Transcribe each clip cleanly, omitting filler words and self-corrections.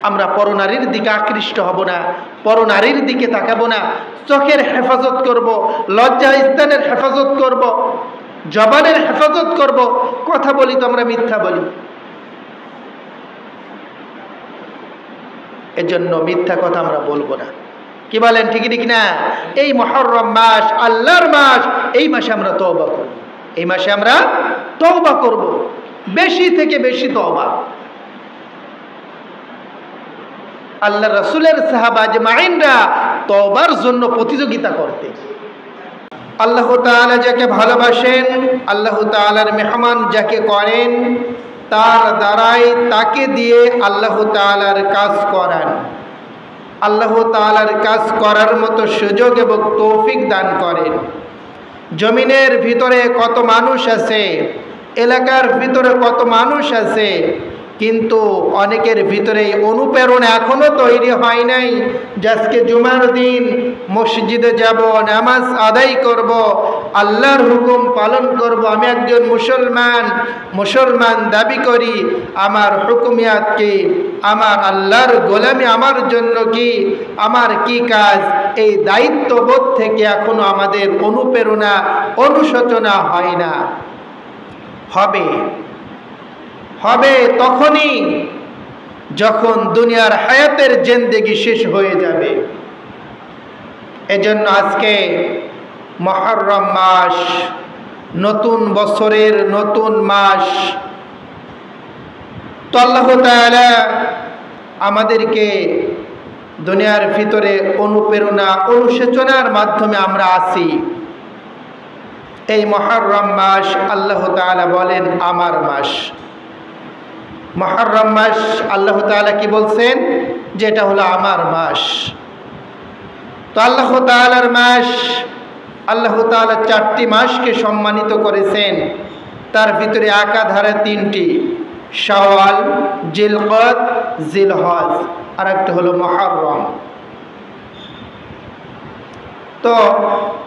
আমরা পরনারীর দিকে আকৃষ্ট হব না, পরনারীর দিকে তাকাবো না, চোখের হেফাজত করব, লজ্জা স্থানের হেফাজত করব, জবানের হেফাজত করব। কথা বলি তো আমরা মিথ্যা বলি, এজন্য মিথ্যা কথা আমরা বলবো না। কি বলেন, ঠিক ঠিক না? এই মুহররম মাস আল্লাহর মাস, এই মাসে আমরা তওবা করব, এই মাসে আমরা তওবা করব, বেশি থেকে বেশি তওবা। আল্লাহ রাসূলের সাহাবা আজমাইনরা তওবার জন্য প্রতিযোগিতা করতেন। আল্লাহ তাআলা যাকে ভালোবাসেন, আল্লাহ তাআলার মেহমান যাকে করেন, তার দ্বারাই তাকে দিয়ে আল্লাহ তাআলার কাজ করান। আল্লাহ তাআলার কাজ করার মতো সুযোগ এবং তৌফিক দান করেন। জমিনের ভিতরে কত মানুষ আছে, এলাকার ভিতরে কত মানুষ আছে, কিন্তু অনেকের ভিতরে অনুপ্রেরণা এখনো তৈরি হয় নাই যে আজকে জুমার দিন মসজিদে যাব, নামাজ আদায় করব, আল্লাহর হুকুম পালন করব। আমি একজন মুসলমান দাবি করি, আমার হুকুমিয়াত কি, আমার আল্লাহর গোলামি আমার জন্য কি, আমার কি কাজ, এই দায়িত্ববোধ থেকে এখনো আমাদের অনুপ্রেরণা অনুশোচনা হয় না। হবে তখনই যখন দুনিয়ার হায়াতের জিন্দেগি শেষ হয়ে যাবে। এজন্য আজকে মুহররম মাস, নতুন বছরের নতুন মাস, তো আল্লাহ তাআলা আমাদেরকে দুনিয়ার ভিতরে অনুপ্রেরণা অনুশোচনার মাধ্যমে আমরা আছি। এই মুহররম মাস আল্লাহ তাআলা বলেন আমার মাস। মুহররম মাস আল্লাহ তাআলা কি বলছেন, যেটা হলো আমার মাস। তো আল্লাহ তাআলার মাস, আল্লাহ তাআলা 4টি মাসকে সম্মানিত করেছেন, তার ভিতরে একাধারে 3টি, শাওয়াল, জিলকদ, জিলহজ, আর একটা হলো মুহররম। তো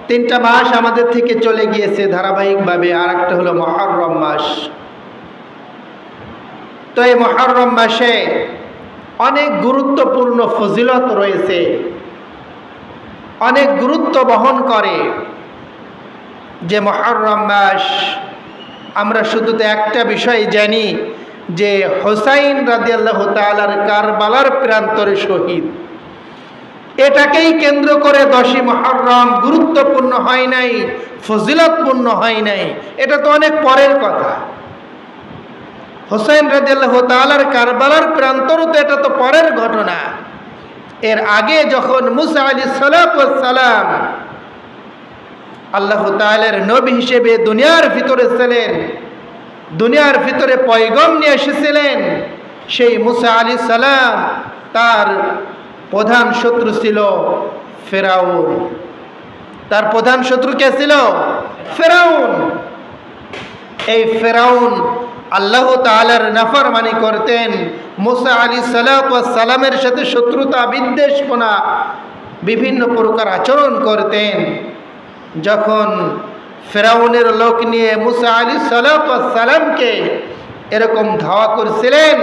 3টা মাস আমাদের থেকে চলে গিয়েছে ধারাবাহিকভাবে, আর একটা হলো মুহররম মাস। তো এই মুহররম মাসে অনেক গুরুত্বপূর্ণ ফজিলত রয়েছে, অনেক গুরুত্ব বহন করে। যে মুহররম মাস, আমরা শুধু তো একটা বিষয় জানি যে হুসাইন রাদিয়াল্লাহু তাআলার কারবালার প্রান্তরে শহীদ, এটাকেই কেন্দ্র করে 10ই মুহররম গুরুত্বপূর্ণ হয় নাই, ফজিলতপূর্ণ হয় নাই, এটা তো অনেক পরের কথা। হুসাইন রাদিয়াল্লাহু তাআলার কারবালার প্রান্তর, তো এটা তো পরের ঘটনা। এর আগে যখন মুসা আলাইহিস সালাতু ওয়াস সালাম আল্লাহ তাআলার নবী হিসেবে দুনিয়ার ভিতরে ছিলেন, দুনিয়ার ভিতরে পয়গম নিয়ে এসেছিলেন, সেই মুসা আলাইহিস সালাম তার প্রধান শত্রু ছিল ফেরাউন। তার প্রধান শত্রু কে ছিল? ফেরাউন। এই ফেরাউন আল্লাহ তাআলার নাফরমানি করতেন, মুসা আলাইহিস সালাতু ওয়াস সালামের সাথে শত্রুতা বিদ্বেষপনা বিভিন্ন প্রকার আচরণ করতেন। যখন ফেরাউনের লোক নিয়ে মুসা আলাইহিস সালাতু ওয়াস সালামকে এরকম ধাওয়া করছিলেন,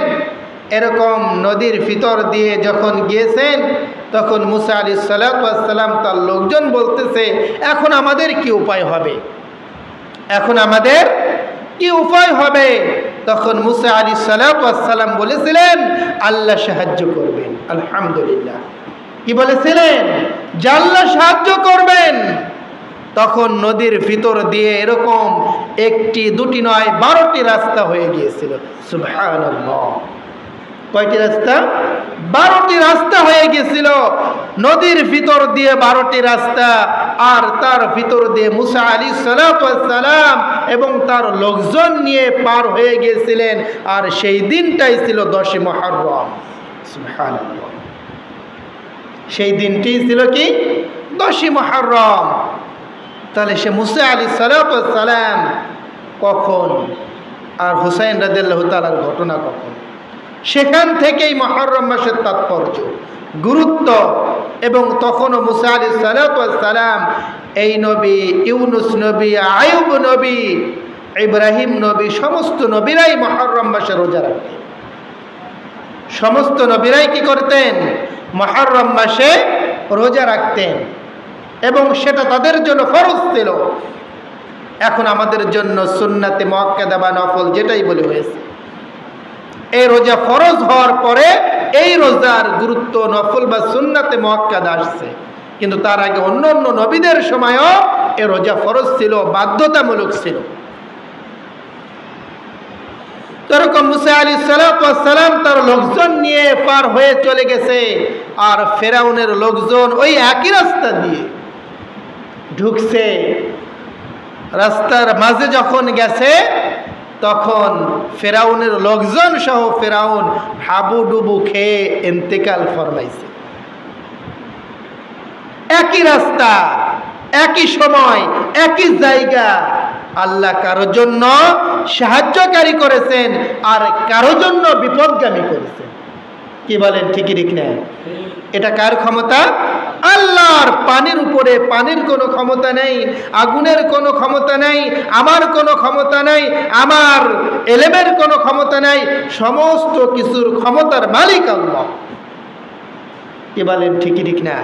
এরকম নদীর ভিতর দিয়ে যখন গিয়েছেন, তখন মুসা আলাইহিস সালাতু ওয়াস সালাম তার লোকজন বলতেছে, এখন আমাদের কি উপায় হবে, এখন আমাদের কি উপায় হবে? তখন মুসা আলাইহিস সালাতু ওয়াস সালাম বলেছিলেন, আল্লাহ সাহায্য করবেন। আলহামদুলিল্লাহ। কি বলেছিলেন? যে আল্লাহ সাহায্য করবেন। তখন নদীর ভিতর দিয়ে এরকম 1টি 2টি নয় 12টি রাস্তা হয়ে গিয়েছিল। সুবহানাল্লাহ। কয়টি রাস্তা? 12টি রাস্তা হয়ে গিয়েছিল। নদীর ভিতর দিয়ে 12টি রাস্তা, আর তার ভিতর দিয়ে মুসা আলাইহিস সালাতু ওয়াস সালাম এবং তার লোকজন নিয়ে পার হয়ে গিয়েছিলেন। আর সেই দিনটাই ছিল 10ই মুহররম। সুবহানাল্লাহ। সেই দিনটি ছিল কি? 10ই মুহররম। তাহলে সে মুসা আলাইহিস সালাতু ওয়াস সালাম কখন, আর হুসাইন রাদিয়াল্লাহু তাআলার ঘটনা কখন? সেখান থেকেই মুহররম মাসের তাৎপর্য, গুরুত্ব। এবং তখনও মুসা আলাইহিস সালাতু ওয়াস সালাম, এই নবী, ইউনুস নবী, আইয়ুব নবী, ইব্রাহিম নবী, সমস্ত নবীরাই মুহররম মাসে রোজা রাখতেন। সমস্ত নবীরাই কি করতেন? মুহররম মাসে রোজা রাখতেন এবং সেটা তাদের জন্য ফরজ ছিল। এখন আমাদের জন্য সুন্নাতে মুআক্কাদা বা নফল যেটাই বলে হয়েছে, এই রোজা ফরজ হওয়ার পরে এই রোজার গুরুত্ব নফল বা সুন্নাতে মুআক্কাদা আসছে। কিন্তু তার আগে অন্য অন্য নবীদের সময়ও এই রোজা ফরজ ছিল, বাধ্যতামূলক ছিল। এরকম মুসা আলাইহিস সালাম তার লোকজন নিয়ে পার হয়ে চলে গেছে, আর ফেরাউনের লোকজন ওই একই রাস্তা দিয়ে ঢুকছে। রাস্তার মাঝে যখন গেছে তখন ফেরাউনের লোকজন সহ ফেরাউন হাবুডুবু খেয়ে ইন্তেকাল ফরমাইছে। একই রাস্তা, একই সময়, একই জায়গা। আল্লাহ কারো জন্য সাহায্যকারী করেছেন আর কারো জন্য বিপদগামী করেছেন। কি বলেন, ঠিকই ঠিক না? এটা কার ক্ষমতা? আল্লাহর। পানির উপরে পানির কোনো ক্ষমতা নেই, আগুনের কোনো ক্ষমতা নেই, আমার কোনো ক্ষমতা নেই, আমার এলেমের কোনো ক্ষমতা নেই। সমস্ত কিছুর ক্ষমতার মালিক আল্লাহ। কি বলেন, ঠিকই ঠিক না?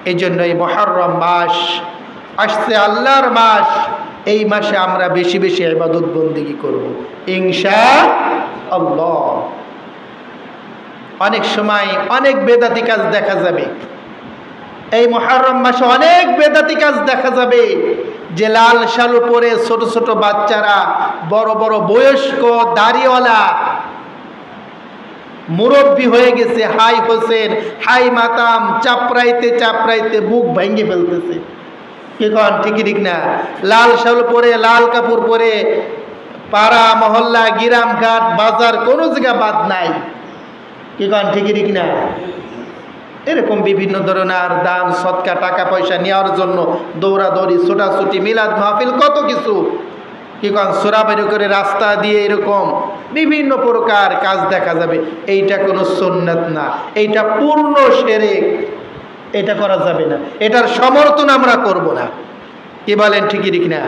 এই জন্য এই মুহররম মাস আসছে, আল্লাহর মাস। এই মাসে আমরা বেশি বেশি ইবাদত বন্দেগী করব ইনশাআল্লাহ। অনেক সময় অনেক বেদাতি কাজ দেখা যাবে। এই মুহররম মাসে অনেক বেদাতি কাজ দেখা যাবে, যে লাল শালু পরে ছোট ছোট বাচ্চারা, বড় বড় বয়স্ক দাড়িওয়ালা মুরব্বী হয়ে গেছে, হাই হোসেন হাই মাতাম চাপড়াইতে চাপড়াইতে বুক ভেঙে ফেলতেছে। কি কন, ঠিকই ঠিক না? লাল শাল পরে, লাল কাপড় পরে পাড়া মহল্লা গ্রাম ঘাট বাজার কোনো জায়গা বাদ নাই। কি কন, ঠিকই ঠিক না? এরকম বিভিন্ন ধরনের দান সদকা টাকা পয়সা নেওয়ার জন্য দৌড়াদৌড়ি, ছোটাছুটি, মিলাদ মাহফিল, কত কিছু। কি কন, সূরা বের করে রাস্তা দিয়ে এরকম বিভিন্ন প্রকার কাজ দেখা যাবে। এইটা কোনো সুন্নাত না, এইটা পূর্ণ শিরক। এটা করা যাবে না, এটার সমর্থন আমরা করব না। কি বলেন, ঠিকই ঠিক না?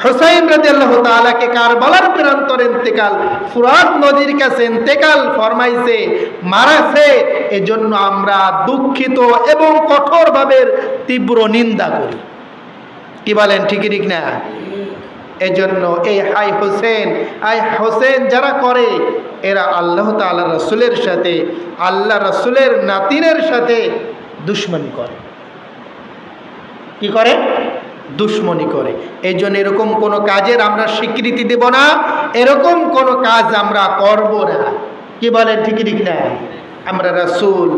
হুসাইন রাদিয়াল্লাহু তাআলাকে কারবালার প্রান্তরে ইন্তেকাল, ফুরাত নদীর কাছে ইন্তেকাল ফরমাইছে, মারাছে। এজন্য আমরা দুঃখিত এবং কঠোরভাবে তীব্র নিন্দা করি। কি বলেন, ঠিকই ঠিক না? এজন্য এই হাই হোসেন আই হোসেন যারা করে, এরা আল্লাহ তাআলা রাসূলের সাথে, আল্লাহ রাসূলের নাতিনের সাথে দুশ্মনী করে। কি করে? দুশ্মনী করে। এই জন্য এরকম কোনো কাজের আমরা স্বীকৃতি দেব না, এরকম কোনো কাজ আমরা করব না। কি বলেন, ঠিকই ঠিক না? আমরা রাসূল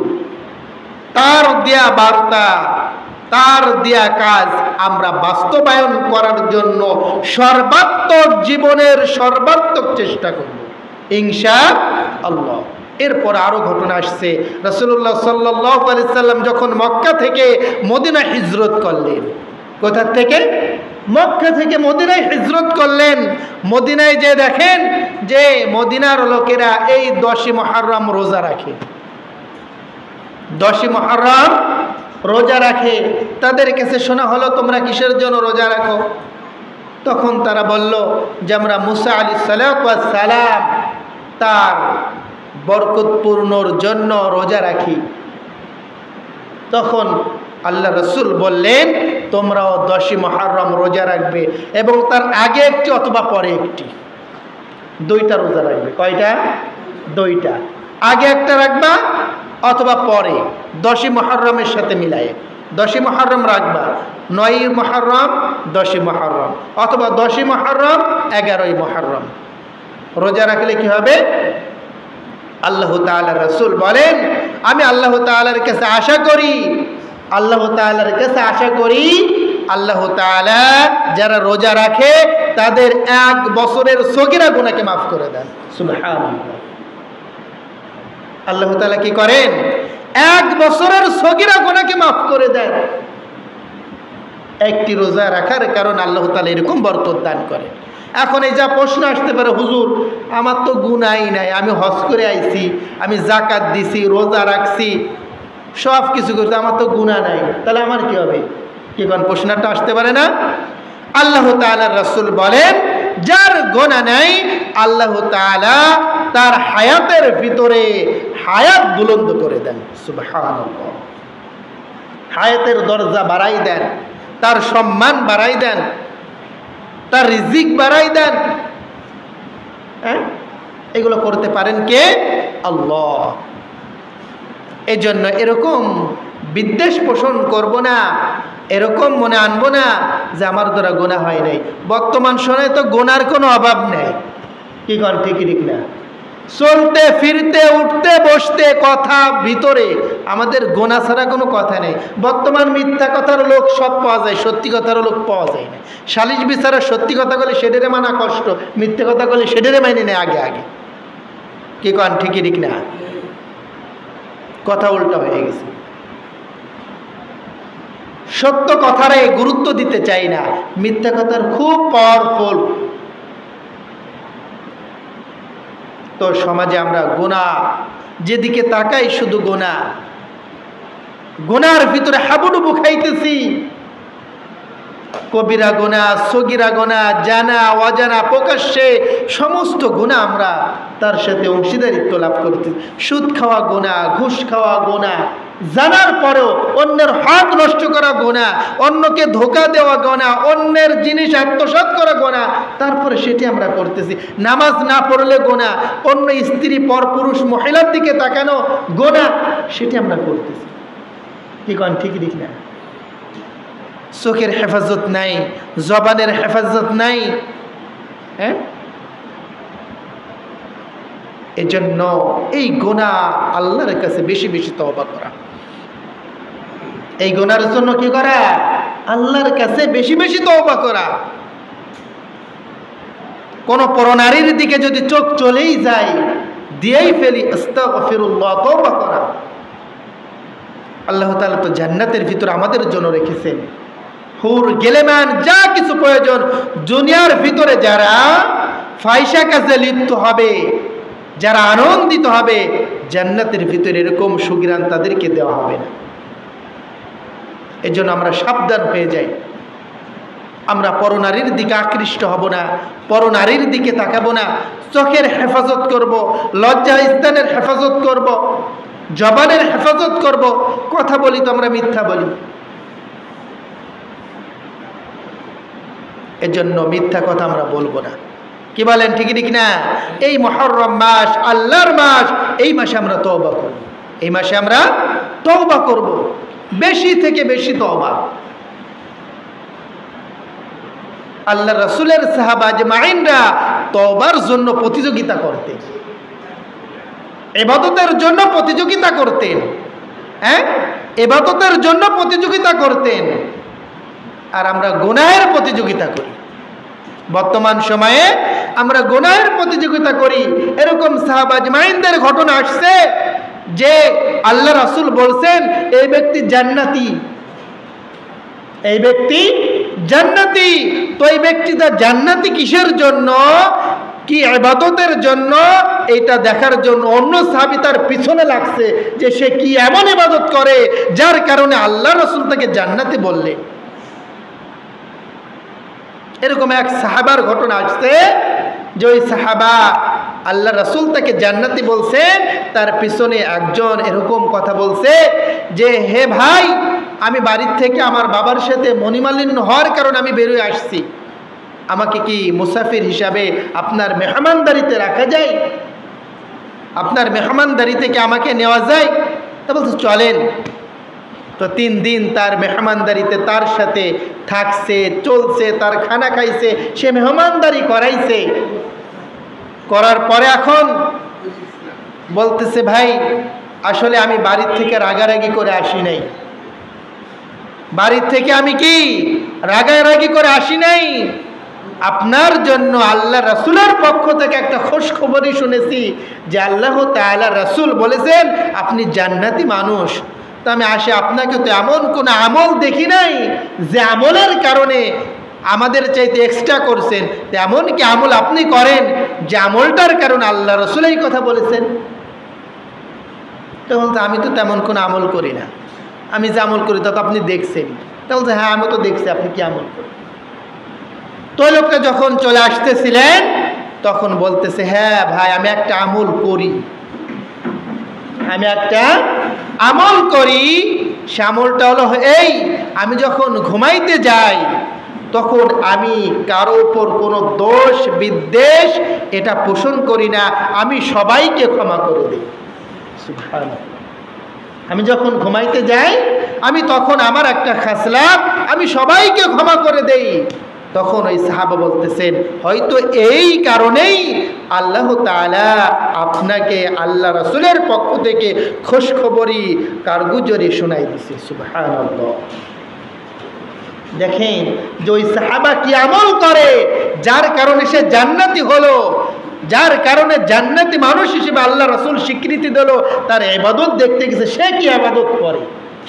তার দেয়া বার্তা, তার দেয়া কাজ আমরা বাস্তবায়ন করার জন্য সর্বাত্মক জীবনের সর্বাত্মক চেষ্টা করব ইনশাআল্লাহ। এরপর আরো ঘটনা আসছে। রাসূলুল্লাহ সাল্লাল্লাহু আলাইহি সাল্লাম যখন মক্কা থেকে মদিনা হিজরত করলেন, কোথা থেকে? মক্কা থেকে মদিনায় হিজরত করলেন। মদিনায় যে দেখেন যে মদিনার লোকেরা এই 10ই মুহররম রোজা রাখে, 10ই মুহররম রোজা রাখে। তাদের কাছে শোনা হলো, তোমরা কিসের জন্য রোজা রাখো? তখন তারা বলল যে আমরা মুসা আলাইহিস সালাম তার বরকতপূর্ণর জন্য রোজা রাখি। তখন আল্লাহ রসুল বললেন, তোমরাও 10ই মুহররম রোজা রাখবে এবং তার আগে একটি অথবা পরে একটি, 2টা রোজা রাখবে। কয়টা? 2টা। আগে একটা রাখবা অথবা পরে 10ই মুহররমের সাথে মিলায়ে 10ই মুহররম রাখবা, 9ই মুহররম, 10ই মুহররম, অথবা 10ই মুহররম, 11ই মুহররম। রোজা রাখলে কি হবে? আল্লাহ তাআলা রাসূল বলেন, আমি আল্লাহ তাআলার কাছে আশা করি, আল্লাহ তাআলার কাছে আশা করি আল্লাহ তাআলা যারা রোজা রাখে তাদের 1 বছরের সগীরা গুনাহকে মাফ করে দেন। সুবহানাল্লাহ। আল্লাহ তাআলা কি করেন? 1 বছরের সগীরা গুনাহকে মাফ করে দেন। একটি রোজা রাখার কারণে আল্লাহ তাআলা এরকম বরকত দান করে। এখন এই যা প্রশ্ন আসতে পারে, হুজুর আমার তো গুনাহই নাই, আমি হজ করে আইছি, আমি যাকাত দিছি, রোজা রাখছি, সব কিছু করতে, আমার তো গুনাহ নাই, তাহলে আমার কি হবে? কি কোন প্রশ্নটা আসতে পারে না? আল্লাহ তাআলার রাসূল বলেন, যার গুনাহ নাই আল্লাহ তাআলা তার হায়াতের ভিতরে হায়াত বুলন্দ করে দেন। সুবহানাল্লাহ। হায়াতের দরজা বাড়াই দেন, তার সম্মান বাড়াই দেন, তার রিজিক বাড়াই দেন। হ্যাঁ, এগুলো করতে পারেন কে? আল্লাহ। এই জন্য এরকম বিদ্বেষ পোষণ করব না, এরকম মনে আনবো না যে আমার দ্বারা গুনাহ হয় নাই। বর্তমান সময়ে তো গুনার কোনো অভাব নেই। কি কন ঠিক না? চলতে ফিরতে উঠতে বসতে কথা ভিতরে আমাদের গুনাহ ছাড়া কোনো কথা নেই। বর্তমান মিথ্যা কথার লোক সব পাওয়া যায়, সত্যি কথার লোক পাওয়া যায় না। সালিশ বিচারে সত্যি কথা বলে সেটারে মানা কষ্ট, মিথ্যে কথা বলে সেটারে মাইনে নেয় আগে আগে। কি কন ঠিক না? কথা উল্টা হয়ে গেছে। সত্য কথারে গুরুত্ব দিতে চাই না, মিথ্যা কথার খুব পাওয়ারফুল। তো সমাজে আমরা গুনাহ, যেদিকে তাকাই শুধু গুনাহ, গুনার ভিতরে হাবুডুবু খাইতেছি। কবিরা গুনাহ, সগীরা গুনাহ, জানা অজানা প্রকাশ্যে সমস্ত গুনাহ আমরা তার সাথে অংশীদারিত্ব লাভ করতেছি। সুদ খাওয়া গুনাহ, ঘুষ খাওয়া গুনাহ, জানার পরেও অন্যের হক নষ্ট করা গুনাহ, অন্যকে ধোঁকা দেওয়া গুনাহ, অন্যের জিনিস আত্মসাৎ করা গুনাহ, তারপরে সেটি আমরা করতেছি। নামাজ না পড়লে গুনাহ, অন্য স্ত্রী পরপুরুষ মহিলার দিকে তাকানো গুনাহ, সেটি আমরা করতেছি। কি কন ঠিক না? চোখের হেফাজত নাই, জবানের হেফাজত নাই। হ্যাঁ, এজন্য এই গুনাহ আল্লাহর কাছে বেশি বেশি তওবা করা, এই গুনার জন্য কি করা? আল্লাহর কাছে বেশি বেশি তওবা করা। কোন পরনারীর দিকে যদি চোখ চলেই যায়, দিয়েই ফেলি, আস্তাগফিরুল্লাহ, তওবা করা। আল্লাহ তাআলা তো জান্নাতের ভিতর আমাদের জন্য রেখেছেন হুর গেলেমান, যা কিছু প্রয়োজন। দুনিয়ার ভিতরে যারা ফাহিশা কাজে লিপ্ত হবে, যারা আনন্দিত হবে, জান্নাতের ভিতরে এরকম সুগ্রাণ তাদেরকে দেওয়া হবে না। এজন্য আমরা সাবধান হয়ে যাই। আমরা পরনারীর দিকে আকৃষ্ট হব না, পরনারীর দিকে তাকাবো না। চোখের হেফাজত করব, লজ্জা স্থানের হেফাজত করব, জবানের হেফাজত করব। কথা বলি তো আমরা মিথ্যা বলি। এজন্য মিথ্যা কথা আমরা বলবো না। কি বলেন ঠিক না? এই মুহররম মাস, আল্লাহর মাস, এই মাসে আমরা তওবা করব। এই মাসে আমরা তওবা করব, বেশি থেকে বেশি তওবা। আল্লাহ রাসূলের সাহাবা আজমাইনরা তওবার জন্য প্রতিযোগিতা করতেন, ইবাদতের জন্য প্রতিযোগিতা করতেন। হ্যাঁ, ইবাদতের জন্য প্রতিযোগিতা করতেন, আর আমরা গুনাহের প্রতিযোগিতা করি। বর্তমান সময়ে আমরা গুনাহের প্রতিযোগিতা করি। এরকম সাহাবা আজমাইনদের ঘটনা আসছে যে আল্লাহ রাসূল বলছেন এই ব্যক্তি জান্নাতি, এই ব্যক্তি জান্নাতি। তো এই ব্যক্তিটা জান্নাতি কিসের জন্য? কি ইবাদতের জন্য? এটা দেখার জন্য অন্য সাহাবী তার পিছনে লাগছে যে সে কি এমন ইবাদত করে যার কারণে আল্লাহ রাসূল তাকে জান্নাতি বললেন। এরকম এক সাহাবার ঘটনা আসছে যে ওই সাহাবা আল্লাহ রাসূল তাকে জান্নাতি বলছেন, তার পিছনে একজন এরকম কথা বলছে যে হে ভাই, আমি বাড়ির থেকে আমার বাবার সাথে মনিমালিন্য হওয়ার কারণে আমি বেরিয়ে আসছি, আমাকে কি মুসাফির হিসাবে আপনার মেহমানদারিতে রাখা যায়? আপনার মেহমানদারিতে কি আমাকে নেওয়া যায়? তা বলছে চলেন। তো 3 দিন তার মেহমানদারিতে তার সাথে থাকছে, চলছে, তার খানা খাইছে, সে মেহমানদারি করাইছে। করার পরে এখন বলতেছে ভাই, আসলে আমি বাড়ির থেকে রাগারাগি করে আসি নাই, বাড়ির থেকে আমি কি রাগারাগি করে আসি নাই, আপনার জন্য আল্লাহ রাসূলের পক্ষ থেকে একটা খুশখবরই শুনেছি যে আল্লাহ তাআলা রাসূল বলেছেন আপনি জান্নাতি মানুষ। তো আমি আসে আপনাকে তো এমন কোনো আমল দেখি নাই যে আমলের কারণে আমাদের চাইতে এক্সট্রা করছেন। এমন কি আমল আপনি করেন যে আমলটার কারণে আল্লাহ রাসূল এই কথা বলেছেন? তো বলতে আমি তো তেমন কোনো আমল করি না, আমি যে আমল করি তা তো আপনি দেখছেন। তা বলতে হ্যাঁ আমি তো দেখছি, আপনি কি আমল করেন? তো লোকটা যখন চলে আসতেছিলেন তখন বলতেছে, হ্যাঁ ভাই, আমি একটা আমল করি, আমি একটা আমল করি। সে আমলটা হলো এই, আমি যখন ঘুমাইতে যাই তখন আমি কারো উপর কোনো দোষ বিদ্বেষ এটা পোষণ করি না, আমি সবাইকে ক্ষমা করে দিই। সুবহানাল্লাহ। আমি যখন ঘুমাইতে যাই আমি তখন আমার একটা খাসলাত, আমি সবাইকে ক্ষমা করে দেই। তখন ওই সাহাবা বলতেছেন, হয়তো এই কারণেই আল্লাহ তাআলা আপনাকে আল্লাহ রাসূলের পক্ষ থেকে খুশখবরি কারগুজারি শোনাই দিছে। সুবহানাল্লাহ। দেখেন যে ওই সাহাবা কি আমল করে, যার কারণে সে জান্নাতি হলো, যার কারণে জান্নাতি মানুষ হিসেবে আল্লাহ রাসূল স্বীকৃতি দিল। তার ইবাদত দেখতে গেছে, সে কি ইবাদত করে,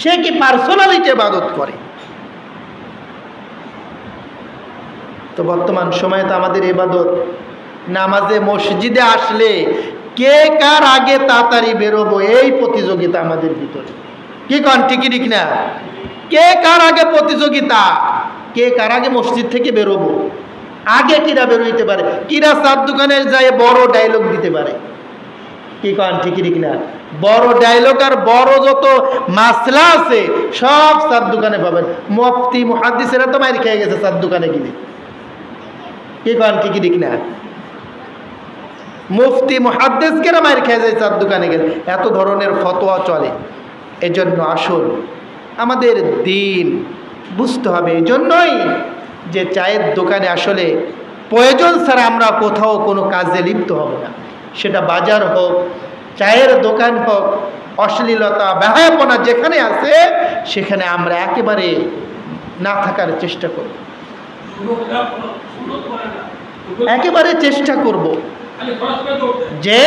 সে কি পার্সোনালিটি ইবাদত করে। তো বর্তমান সময়ে তো আমাদের ইবাদত, নামাজে মসজিদে আসলে কে কার আগে তাড়াতাড়ি বেরোবো এই প্রতিযোগিতা আমাদের ভিতরে। কি কন, ঠিকই ঠিক না? কে কার আগে প্রতিযোগিতা, কে কার আগে মসজিদ থেকে বেরোবো, আগে কিরা বেরোইতে পারে, কিরা চার দোকানে যায় বড় ডায়লগ দিতে পারে। কি কন, ঠিকই ঠিক না? বড় ডায়লগ আর বড় যত মাসলা আছে সব চার দোকানে পাবেন। মুফতি মুহাদ্দিসেরা তো মাইর খেয়ে গেছে চার দোকানে গিয়ে। কি কন, ঠিকই ঠিক না? মুফতি মুহাদ্দিসকেরা মাইর খেয়ে যায় চার দোকানে গেলে, এত ধরনের ফতোয়া চলে। এজন্য আসুন আমাদের দিন বুঝতে হবে। এই জন্যই যে চায়ের দোকানে আসলে প্রয়োজন ছাড়া আমরা কোথাও কোনো কাজে লিপ্ত হব না, সেটা বাজার হোক, চায়ের দোকান হোক, অশ্লীলতা বেহায়াপনা যেখানে আছে সেখানে আমরা একেবারে না থাকার চেষ্টা করব, একেবারে চেষ্টা করব যে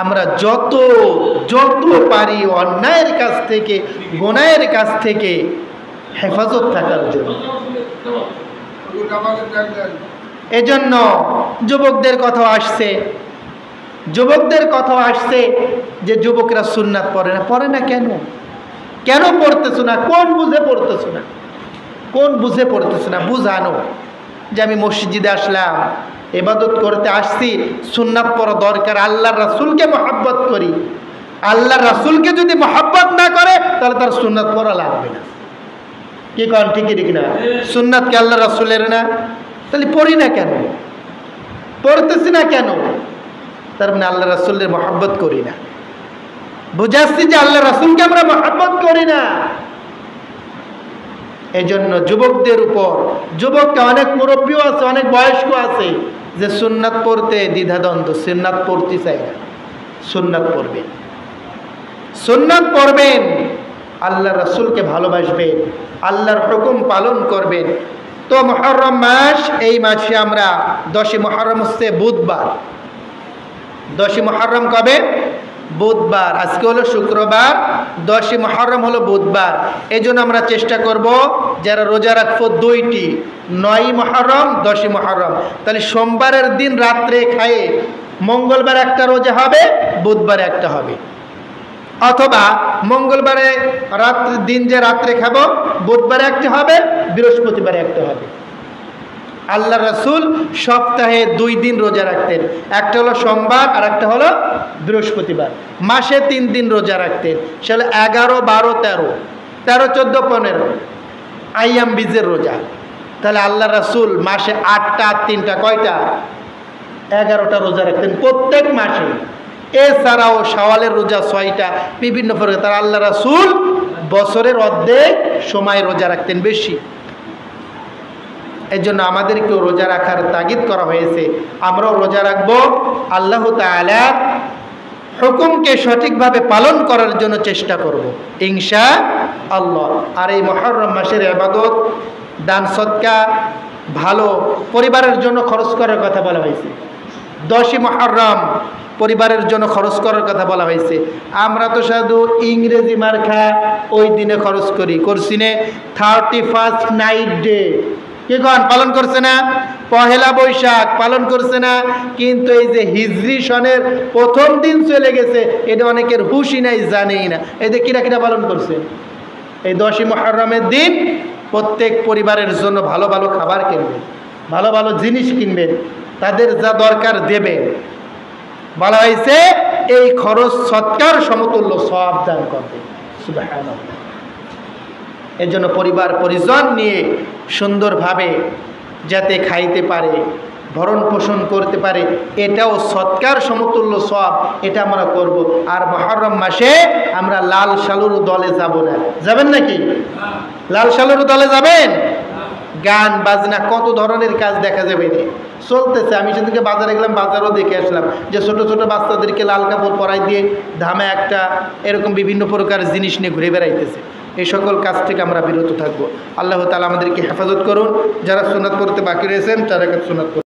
আমরা যত যত পারি অন্যায়ের কাছ থেকে, গুনাহের কাছ থেকে হেফাজত থাকার জন্য। এজন্য যুবকদের কথাও আসছে, যুবকদের কথাও আসছে যে যুবকরা সুন্নাত পড়ে না। পড়ে না কেন? কেন পড়তেছো না? কোন বুঝে পড়তেছো না? কোন বুঝে পড়তেছো না? বুঝানো যে আমি মসজিদে আসলাম, ইবাদত করতে আসছি, সুন্নাত পড়া দরকার। আল্লাহর রাসূলকে মহব্বত করি, আল্লাহর রাসূলকে যদি মহব্বত না করে তাহলে তার সুন্নাত পড়া লাগবে না। কি কন, ঠিকই ঠিক না? সুন্নাত কি আল্লাহর রাসূলের না? তাহলে পড়ি না কেন, পড়তেছি না কেন? তার মানে আল্লাহ রাসূলের মহব্বত করি না। বুঝাচ্ছি যে আল্লাহ রাসূলকে আমরা মহব্বত করি না। এই জন্য যুবকদের উপর, যুবককে অনেক মুরব্বীও আছে, অনেক বয়স্ক আছে যে সুন্নাত পড়তে দ্বিধাদ্বন্দ্ব, সুন্নাত পড়তে চাই না। সুন্নাত পড়বেন, সুন্নাত পড়বেন, আল্লাহ রাসূলকে ভালোবাসবেন, আল্লাহর হুকুম পালন করবেন। তো মুহররম মাস, এই মাসে আমরা 10ই মুহররম হচ্ছে বুধবার। 10ই মুহররম কবে? বুধবার। আজকে হলো শুক্রবার, 10ই মুহররম হলো বুধবার। এই জন্য আমরা চেষ্টা করব যারা রোজা রাখবো দুইটি, 9ই মুহররম, 10ই মুহররম। তাহলে সোমবারের দিন রাত্রে খায়ে মঙ্গলবার একটা রোজা হবে, বুধবার একটা হবে। অথবা মঙ্গলবারে রাত্রে দিন যে রাত্রে খাবো, বুধবারে একটা হবে, বৃহস্পতিবারে একটা হবে। আল্লাহ রাসূল সপ্তাহে 2 দিন রোজা রাখতেন, একটা হলো সোমবার আর একটা হলো বৃহস্পতিবার। মাসে 3 দিন রোজা রাখতেন, সেটা 11, 12, 13, 14, 15 আইয়াম বীজের রোজা। তাহলে আল্লাহ রাসূল মাসে 8টা, 3টা কয়টা? 11টা রোজা রাখতেন প্রত্যেক মাসে। এছাড়াও শাওয়ালের রোজা 6টা, বিভিন্ন প্রকার। তার আল্লাহ রাসূল বছরের অর্ধেক সময় রোজা রাখতেন, বেশি। এই জন্য আমাদেরকেও রোজা রাখার তাগিদ করা হয়েছে। আমরাও রোজা রাখবো, আল্লাহ তাআলা হুকুমকে সঠিকভাবে পালন করার জন্য চেষ্টা করব ইনশাআল্লাহ। আর এই মুহররম মাসের ইবাদত, দান সদকা, ভালো পরিবারের জন্য খরচ করার কথা বলা হয়েছে। 10ই মুহররম পরিবারের জন্য খরচ করার কথা বলা হয়েছে। আমরা তো শুধু ইংরেজি মার্কা ওই দিনে খরচ করি, করছি না? 31st নাইট ডে কি কন পালন করছে না? পহেলা বৈশাখ পালন করছে না? কিন্তু এই যে হিজরি সনের প্রথম দিন চলে গেছে, এটা অনেকের হুশই নাই, জানেই না। এই যে কিরা কিরা পালন করছে। এই 10ই মুহররমের দিন প্রত্যেক পরিবারের জন্য ভালো ভালো খাবার কিনবেন, ভালো ভালো জিনিস কিনবেন, তাদের যা দরকার দেবে। বলা হয়েছে এই খরচ সৎকার সমতুল্য সওয়াব দান করবে। সুবহানাল্লাহ। এর জন্য পরিবার পরিজন নিয়ে সুন্দরভাবে যাতে খাইতে পারে, ভরণ পোষণ করতে পারে, এটাও সৎকার সমতুল্য সওয়াব, এটা আমরা করব। আর মুহররম মাসে আমরা লাল সালুর দলে যাব না। যাবেন নাকি? লাল সালুর দলে যাবেন? গান বাজনা কত ধরনের কাজ দেখা যাবে চলতেছে। আমি সেদিকে বাজারে গেলাম, বাজারও দেখে আসলাম যে ছোট ছোট বাচ্চাদেরকে লাল কাপড় পরাই দিয়ে ধামে একটা এরকম বিভিন্ন প্রকার জিনিস নিয়ে ঘুরে বেড়াইতেছে। এই সকল কাজ থেকে আমরা বিরত থাকবো। আল্লাহ তাআলা আমাদেরকে হেফাজত করুন। যারা সুন্নাত পড়তে বাকি রয়েছেন তারা সুন্নাত